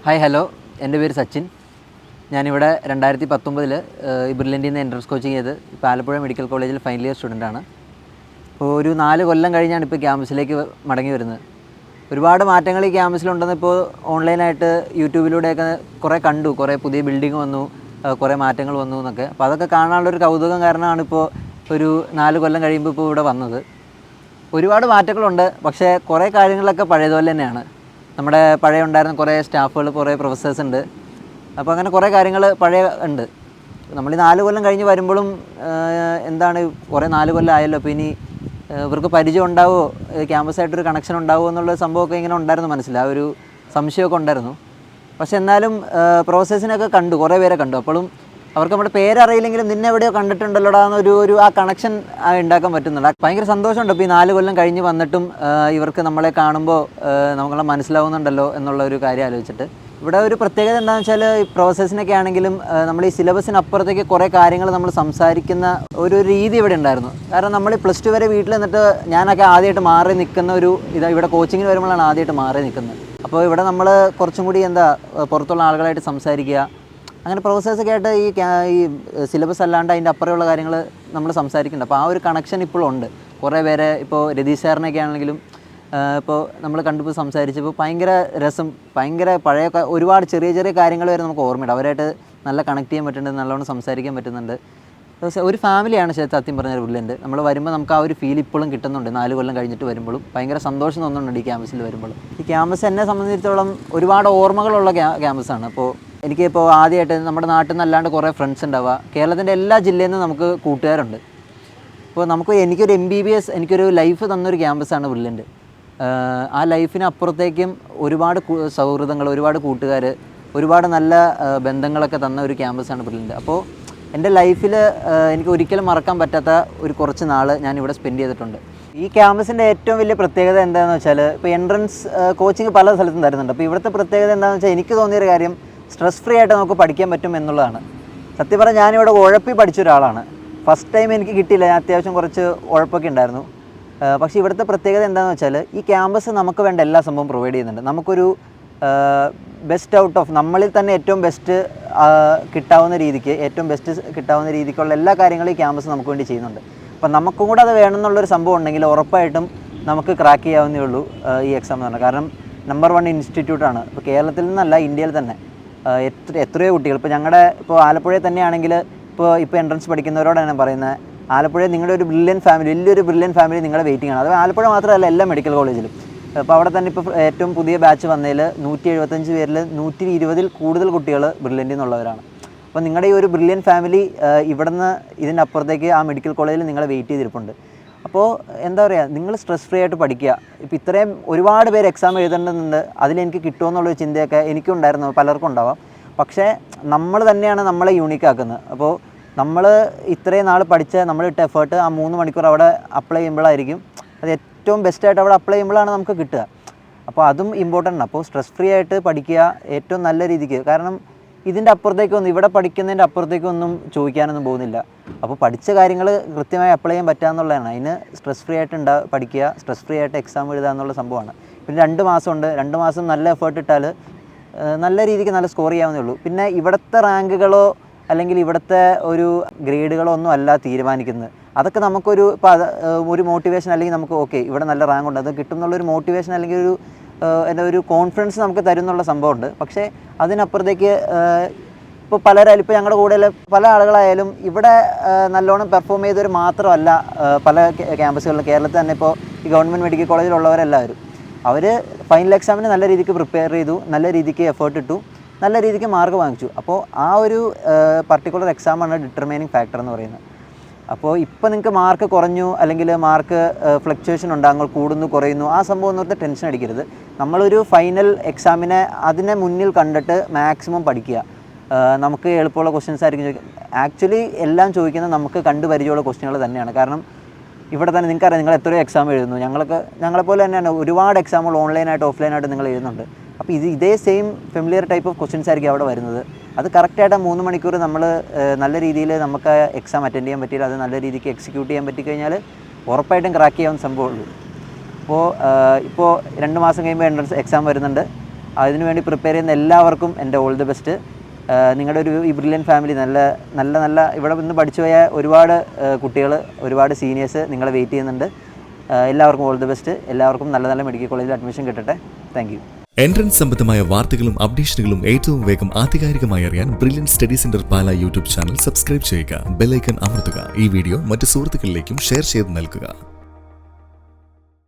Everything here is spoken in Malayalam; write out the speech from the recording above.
ഹായ് ഹലോ, എൻ്റെ പേര് സച്ചിൻ. ഞാനിവിടെ 2019 ഈ ബ്രില്യൻറ്റിൽ നിന്ന് എൻട്രൻസ് കോച്ചിങ് ചെയ്ത് ഇപ്പോൾ ആലപ്പുഴ മെഡിക്കൽ കോളേജിൽ ഫൈനൽ ഇയർ സ്റ്റുഡൻ്റാണ്. ഇപ്പോൾ ഒരു 4 കൊല്ലം കഴിഞ്ഞാണ് ഇപ്പോൾ ക്യാമ്പസിലേക്ക് മടങ്ങി വരുന്നത്. ഒരുപാട് മാറ്റങ്ങൾ ഈ ക്യാമ്പസിലുണ്ടെന്ന് ഇപ്പോൾ ഓൺലൈനായിട്ട് യൂട്യൂബിലൂടെയൊക്കെ കുറേ കണ്ടു. കുറേ പുതിയ ബിൽഡിംഗ് വന്നു, കുറേ മാറ്റങ്ങൾ വന്നു എന്നൊക്കെ. അപ്പോൾ അതൊക്കെ കാണാനുള്ളൊരു കൗതുകം കാരണമാണ് ഇപ്പോൾ ഒരു 4 കൊല്ലം കഴിയുമ്പോൾ ഇപ്പോൾ ഇവിടെ വന്നത്. ഒരുപാട് മാറ്റങ്ങളുണ്ട്, പക്ഷേ കുറേ കാര്യങ്ങളൊക്കെ പഴയതുപോലെ തന്നെയാണ്. നമ്മുടെ പഴയ ഉണ്ടായിരുന്ന കുറേ സ്റ്റാഫുകൾ, കുറേ പ്രൊഫസേഴ്സ് ഉണ്ട്. അപ്പോൾ അങ്ങനെ കുറേ കാര്യങ്ങൾ പഴയ ഉണ്ട്. നമ്മൾ ഈ 4 കൊല്ലം കഴിഞ്ഞ് വരുമ്പോഴും എന്താണ് കുറേ 4 കൊല്ലം ആയല്ലോ, അപ്പോൾ ഇനി ഇവർക്ക് പരിചയം ഉണ്ടാവുമോ, ക്യാമ്പസായിട്ടൊരു കണക്ഷൻ ഉണ്ടാവുമോ എന്നുള്ള സംഭവമൊക്കെ ഇങ്ങനെ ഉണ്ടായിരുന്നു മനസ്സിൽ. ആ ഒരു സംശയമൊക്കെ ഉണ്ടായിരുന്നു. പക്ഷെ എന്നാലും പ്രൊഫസേഴ്സിനൊക്കെ കണ്ടു, കുറേ പേരെ കണ്ടു. അപ്പോഴും അവർക്ക് നമ്മുടെ പേരറിയില്ലെങ്കിലും നിന്നെ എവിടെയോ കണ്ടിട്ടുണ്ടല്ലോടാ എന്നൊരു ആ കണക്ഷൻ ഉണ്ടാക്കാൻ പറ്റുന്നുണ്ട്. ഭയങ്കര സന്തോഷമുണ്ട്. ഇപ്പോൾ ഈ 4 കൊല്ലം കഴിഞ്ഞ് വന്നിട്ടും ഇവർക്ക് നമ്മളെ കാണുമ്പോൾ നമ്മളെ മനസ്സിലാവുന്നുണ്ടല്ലോ എന്നുള്ള ഒരു കാര്യം ആലോചിച്ചിട്ട്. ഇവിടെ ഒരു പ്രത്യേകത എന്താണെന്ന് വെച്ചാൽ, ഈ പ്രൊഫസേഴ്സിനൊക്കെ ആണെങ്കിലും നമ്മൾ ഈ സിലബസിനപ്പുറത്തേക്ക് കുറേ കാര്യങ്ങൾ നമ്മൾ സംസാരിക്കുന്ന ഒരു രീതി ഇവിടെ ഉണ്ടായിരുന്നു. കാരണം നമ്മൾ +2 വരെ വീട്ടിൽ നിന്നിട്ട് ഞാനൊക്കെ ആദ്യമായിട്ട് മാറി നിൽക്കുന്ന ഇവിടെ കോച്ചിങ്ങിന് വരുമ്പോഴാണ് ആദ്യമായിട്ട് മാറി നിൽക്കുന്നത്. അപ്പോൾ ഇവിടെ നമ്മൾ കുറച്ചും കൂടി പുറത്തുള്ള ആളുകളായിട്ട് സംസാരിക്കുക, അങ്ങനെ പ്രൊഫസേഴ്സൊക്കെ ആയിട്ട് ഈ സിലബസ് അല്ലാണ്ട് അതിൻ്റെ അപ്പുറമുള്ള കാര്യങ്ങൾ നമ്മൾ സംസാരിക്കുന്നുണ്ട്. അപ്പോൾ ആ ഒരു കണക്ഷൻ ഇപ്പോഴും ഉണ്ട്. കുറേ പേരെ ഇപ്പോൾ രതീഷ് സാറിനൊക്കെ ആണെങ്കിലും ഇപ്പോൾ നമ്മൾ കണ്ടിപ്പോൾ സംസാരിച്ചപ്പോൾ ഭയങ്കര രസം, ഭയങ്കര പഴയ ഒരുപാട് ചെറിയ ചെറിയ കാര്യങ്ങൾ വരെ നമുക്ക് ഓർമ്മയുണ്ട്. അവരായിട്ട് നല്ല കണക്ട് ചെയ്യാൻ പറ്റുന്നുണ്ട്, നല്ലോണം സംസാരിക്കാൻ പറ്റുന്നുണ്ട്. ഒരു ഫാമിലിയാണ് സത്യം പറഞ്ഞാൽ ബ്രില്യൻറ്റ്. നമ്മൾ വരുമ്പോൾ നമുക്ക് ആ ഒരു ഫീൽ ഇപ്പോഴും കിട്ടുന്നുണ്ട്. 4 കൊല്ലം കഴിഞ്ഞിട്ട് വരുമ്പോഴും ഭയങ്കര സന്തോഷം തോന്നുന്നുണ്ട് ഈ ക്യാമ്പസിൽ വരുമ്പോൾ. ഈ ക്യാമ്പസ് എന്നെ സംബന്ധിച്ചിടത്തോളം ഒരുപാട് ഓർമ്മകളുള്ള ക്യാമ്പസാണ്. അപ്പോൾ എനിക്കിപ്പോൾ ആദ്യമായിട്ട് നമ്മുടെ നാട്ടിൽ നിന്ന് അല്ലാണ്ട് കുറേ ഫ്രണ്ട്സ് ഉണ്ടാവുക, കേരളത്തിൻ്റെ എല്ലാ ജില്ലയിൽ നിന്നും നമുക്ക് കൂട്ടുകാരുണ്ട്. അപ്പോൾ എനിക്കൊരു MBBS എനിക്കൊരു ലൈഫ് തന്നൊരു ക്യാമ്പസാണ് ബ്രില്യൻറ്റ്. ആ ലൈഫിനപ്പുറത്തേക്കും ഒരുപാട് സൗഹൃദങ്ങൾ, ഒരുപാട് കൂട്ടുകാർ, ഒരുപാട് നല്ല ബന്ധങ്ങളൊക്കെ തന്ന ഒരു ക്യാമ്പസാണ് ബ്രില്യൻറ്റ്. അപ്പോൾ എൻ്റെ ലൈഫിൽ എനിക്ക് ഒരിക്കലും മറക്കാൻ പറ്റാത്ത കുറച്ച് നാൾ ഞാനിവിടെ സ്പെൻഡ് ചെയ്തിട്ടുണ്ട്. ഈ ക്യാമ്പസിൻ്റെ ഏറ്റവും വലിയ പ്രത്യേകത എന്താണെന്ന് വെച്ചാൽ, ഇപ്പോൾ എൻട്രൻസ് കോച്ചിങ് പല സ്ഥലത്തും തരുന്നുണ്ട്. അപ്പോൾ ഇവിടുത്തെ പ്രത്യേകത എന്താണെന്ന് വെച്ചാൽ, എനിക്ക് തോന്നിയൊരു കാര്യം സ്ട്രെസ് ഫ്രീ ആയിട്ട് നമുക്ക് പഠിക്കാൻ പറ്റും എന്നുള്ളതാണ്. സത്യം പറഞ്ഞാൽ ഞാനിവിടെ ഉഴപ്പി പഠിച്ച ഒരാളാണ്. ഫസ്റ്റ് ടൈം എനിക്ക് കിട്ടിയില്ല, ഞാൻ അത്യാവശ്യം കുറച്ച് ഉഴപ്പൊക്കെ ഉണ്ടായിരുന്നു. പക്ഷേ ഇവിടുത്തെ പ്രത്യേകത എന്താണെന്ന് വെച്ചാൽ, ഈ ക്യാമ്പസ് നമുക്ക് വേണ്ട എല്ലാ സംഭവം പ്രൊവൈഡ് ചെയ്യുന്നുണ്ട്. നമുക്കൊരു ബെസ്റ്റ് ഔട്ട് ഓഫ് നമ്മളിൽ തന്നെ ഏറ്റവും ബെസ്റ്റ് കിട്ടാവുന്ന രീതിക്കുള്ള എല്ലാ കാര്യങ്ങളും ഈ ക്യാമ്പസ് നമുക്ക് വേണ്ടി ചെയ്യുന്നുണ്ട്. അപ്പം നമുക്കും കൂടെ അത് വേണമെന്നുള്ളൊരു സംഭവം ഉണ്ടെങ്കിൽ ഉറപ്പായിട്ടും നമുക്ക് ക്രാക്ക് ചെയ്യാവുന്നേ ഉള്ളൂ ഈ എക്സാം എന്ന് പറഞ്ഞാൽ. കാരണം നമ്പർ 1 ഇൻസ്റ്റിറ്റ്യൂട്ടാണ്. ഇപ്പോൾ കേരളത്തിൽ നിന്നല്ല, ഇന്ത്യയിൽ തന്നെ എത്രയോ കുട്ടികൾ ഇപ്പോൾ ആലപ്പുഴയിൽ തന്നെയാണെങ്കിൽ ഇപ്പോൾ എൻട്രൻസ് പഠിക്കുന്നവരോടാണ് ഞാൻ പറയുന്നത്, ആലപ്പുഴയിൽ നിങ്ങളുടെ ഒരു വലിയൊരു ബ്രില്യൻ ഫാമിലി നിങ്ങളെ വെയിറ്റിംഗ് ആണ്. അത് ആലപ്പുഴ മാത്രമല്ല, എല്ലാ മെഡിക്കൽ കോളേജിലും. അപ്പോൾ അവിടെ തന്നെ ഇപ്പോൾ ഏറ്റവും പുതിയ ബാച്ച് വന്നതിൽ 175 പേരിൽ 120-ൽ കൂടുതൽ കുട്ടികൾ ബ്രില്യൻറ്റിൽ നിന്നുള്ളവരാണ്. അപ്പോൾ നിങ്ങളുടെ ഈ ഒരു ബ്രില്യൻ ഫാമിലി ഇവിടുന്ന് ഇതിൻ്റെ അപ്പുറത്തേക്ക് ആ മെഡിക്കൽ കോളേജിൽ നിങ്ങളെ വെയിറ്റ് ചെയ്തിരിപ്പുണ്ട്. അപ്പോൾ എന്താ പറയുക, നിങ്ങൾ സ്ട്രെസ് ഫ്രീ ആയിട്ട് പഠിക്കുക. ഇപ്പോൾ ഇത്രയും ഒരുപാട് പേര് എക്സാം എഴുതേണ്ടതുണ്ട്, അതിലെനിക്ക് കിട്ടുമെന്നുള്ളൊരു ചിന്തയൊക്കെ എനിക്കും ഉണ്ടായിരുന്നു, പലർക്കും ഉണ്ടാവാം. പക്ഷേ നമ്മൾ തന്നെയാണ് നമ്മളെ യൂണിക്കാക്കുന്നത്. അപ്പോൾ നമ്മൾ ഇത്രയും നാൾ പഠിച്ച നമ്മളിട്ട എഫേർട്ട് ആ 3 മണിക്കൂർ അവിടെ അപ്ലൈ ചെയ്യുമ്പോഴായിരിക്കും അത് ഏറ്റവും ബെസ്റ്റായിട്ട് അവിടെ അപ്ലൈ ചെയ്യുമ്പോഴാണ് നമുക്ക് കിട്ടുക. അപ്പോൾ അതും ഇമ്പോർട്ടൻ്റ് ആണ്. അപ്പോൾ സ്ട്രെസ് ഫ്രീ ആയിട്ട് പഠിക്കുക ഏറ്റവും നല്ല രീതിക്ക്. കാരണം ഇതിൻ്റെ അപ്പുറത്തേക്കൊന്നും, ഇവിടെ പഠിക്കുന്നതിൻ്റെ അപ്പുറത്തേക്കൊന്നും ചോദിക്കാനൊന്നും പോകുന്നില്ല. അപ്പോൾ പഠിച്ച കാര്യങ്ങൾ കൃത്യമായി അപ്ലൈ ചെയ്യാൻ പറ്റുക എന്നുള്ളതാണ്. അതിന് സ്ട്രെസ് ഫ്രീ ആയിട്ട് പഠിക്കുക, സ്ട്രെസ് ഫ്രീ ആയിട്ട് എക്സാം എഴുതുക എന്നുള്ള സംഭവമാണ്. പിന്നെ 2 മാസമുണ്ട്. 2 മാസം നല്ല എഫേർട്ട് ഇട്ടാൽ നല്ല രീതിക്ക് നല്ല സ്കോർ ചെയ്യാവുന്നേ ഉള്ളൂ. പിന്നെ ഇവിടുത്തെ റാങ്കുകളോ അല്ലെങ്കിൽ ഇവിടുത്തെ ഒരു ഗ്രേഡുകളോ ഒന്നും അല്ല തീരുമാനിക്കുന്നത്. അതൊക്കെ നമുക്കൊരു ഒരു മോട്ടിവേഷൻ, അല്ലെങ്കിൽ നമുക്ക് ഇവിടെ നല്ല റാങ്ക് ഉണ്ട്, അത് കിട്ടും എന്നുള്ളൊരു മോട്ടിവേഷൻ അല്ലെങ്കിൽ ഒരു കോൺഫിഡൻസ് നമുക്ക് തരുന്നുള്ള സംഭവമുണ്ട്. പക്ഷേ അതിനപ്പുറത്തേക്ക് ഇപ്പോൾ ഞങ്ങളുടെ കൂടെയുള്ള പല ആളുകളായാലും ഇവിടെ നല്ലോണം പെർഫോം ചെയ്തവർ മാത്രമല്ല പല ക്യാമ്പസുകളിലും. കേരളത്തിൽ തന്നെ ഇപ്പോൾ ഈ ഗവൺമെൻറ് മെഡിക്കൽ കോളേജിലുള്ളവരെല്ലാവരും അവർ ഫൈനൽ എക്സാമിന് നല്ല രീതിക്ക് പ്രിപ്പയർ ചെയ്തു, നല്ല രീതിക്ക് എഫേർട്ട് ഇട്ടു, നല്ല രീതിക്ക് മാർക്ക് വാങ്ങിച്ചു. അപ്പോൾ ആ ഒരു പർട്ടിക്കുലർ എക്സാമാണ് ഡിറ്റർമൈനിങ് ഫാക്ടർ എന്ന് പറയുന്നത്. അപ്പോൾ ഇപ്പോൾ നിങ്ങൾക്ക് മാർക്ക് കുറഞ്ഞു, അല്ലെങ്കിൽ മാർക്ക് ഫ്ലക്ച്വേഷൻ ഉണ്ടാകുമ്പോൾ കൂടുന്നു കുറയുന്നു, ആ സംഭവം എന്ന് പറഞ്ഞാൽ ടെൻഷൻ അടിക്കരുത്. നമ്മളൊരു ഫൈനൽ എക്സാമിനെ അതിനെ മുന്നിൽ കണ്ടിട്ട് മാക്സിമം പഠിക്കുക. നമുക്ക് എളുപ്പമുള്ള ക്വസ്റ്റ്യൻസ് ആയിരിക്കും ചോദിക്കുക. ആക്ച്വലി എല്ലാം ചോദിക്കുന്നത് നമുക്ക് കണ്ടുപരിചയമുള്ള ക്വസ്റ്റ്യനുകൾ തന്നെയാണ്. കാരണം ഇവിടെ തന്നെ നിങ്ങൾക്കറിയാം, നിങ്ങൾ എത്രയോ എക്സാം എഴുതുന്നു. ഞങ്ങളെപ്പോലെ തന്നെയാണ് ഒരുപാട് എക്സാമുകൾ ഓൺലൈനായിട്ട് ഓഫ്ലൈനായിട്ട് നിങ്ങൾ എഴുതുന്നുണ്ട്. അപ്പോൾ ഇതേ same familiar type of questions ആയിരിക്കും അവിടെ വരുന്നത്. അത് കറക്റ്റായിട്ട് 3 മണിക്കൂർ നമ്മൾ നല്ല രീതിയിൽ നമുക്ക് എക്സാം അറ്റൻഡ് ചെയ്യാൻ പറ്റിയില്ല, അത് നല്ല രീതിക്ക് എക്സിക്യൂട്ട് ചെയ്യാൻ പറ്റിക്കഴിഞ്ഞാൽ ഉറപ്പായിട്ടും ക്രാക്ക് ചെയ്യാവുന്ന സംഭവമുള്ളൂ. ഇപ്പോൾ 2 മാസം കഴിയുമ്പോൾ എൻട്രൻസ് എക്സാം വരുന്നുണ്ട്. അതിനുവേണ്ടി പ്രിപ്പയർ ചെയ്യുന്ന എല്ലാവർക്കും എൻ്റെ ഓൾ ദി ബെസ്റ്റ്. നിങ്ങളുടെ ഒരു ഈ ബ്രില്യൻ ഫാമിലി നല്ല ഇവിടെ നിന്ന് പഠിച്ചു പോയ ഒരുപാട് കുട്ടികൾ, ഒരുപാട് സീനിയേഴ്സ് നിങ്ങളെ വെയിറ്റ് ചെയ്യുന്നുണ്ട്. എല്ലാവർക്കും ഓൾ ദി ബെസ്റ്റ്. എല്ലാവർക്കും നല്ല മെഡിക്കൽ കോളേജിൽ അഡ്മിഷൻ കിട്ടട്ടെ. Thank you. എൻട്രൻസ് സംബന്ധമായ വാർത്തകളും അപ്ഡേഷനുകളും ഏറ്റവും വേഗം ആധികാരികമായി അറിയാൻ ബ്രില്യൻ സ്റ്റഡി സെന്റർ പാല യൂട്യൂബ് ചാനൽ സബ്സ്ക്രൈബ് ചെയ്യുക. ബെൽ ഐക്കൺ അമർത്തുക. ഈ വീഡിയോ മറ്റ് സുഹൃത്തുക്കളിലേക്കും ഷെയർ ചെയ്ത് നൽകുക.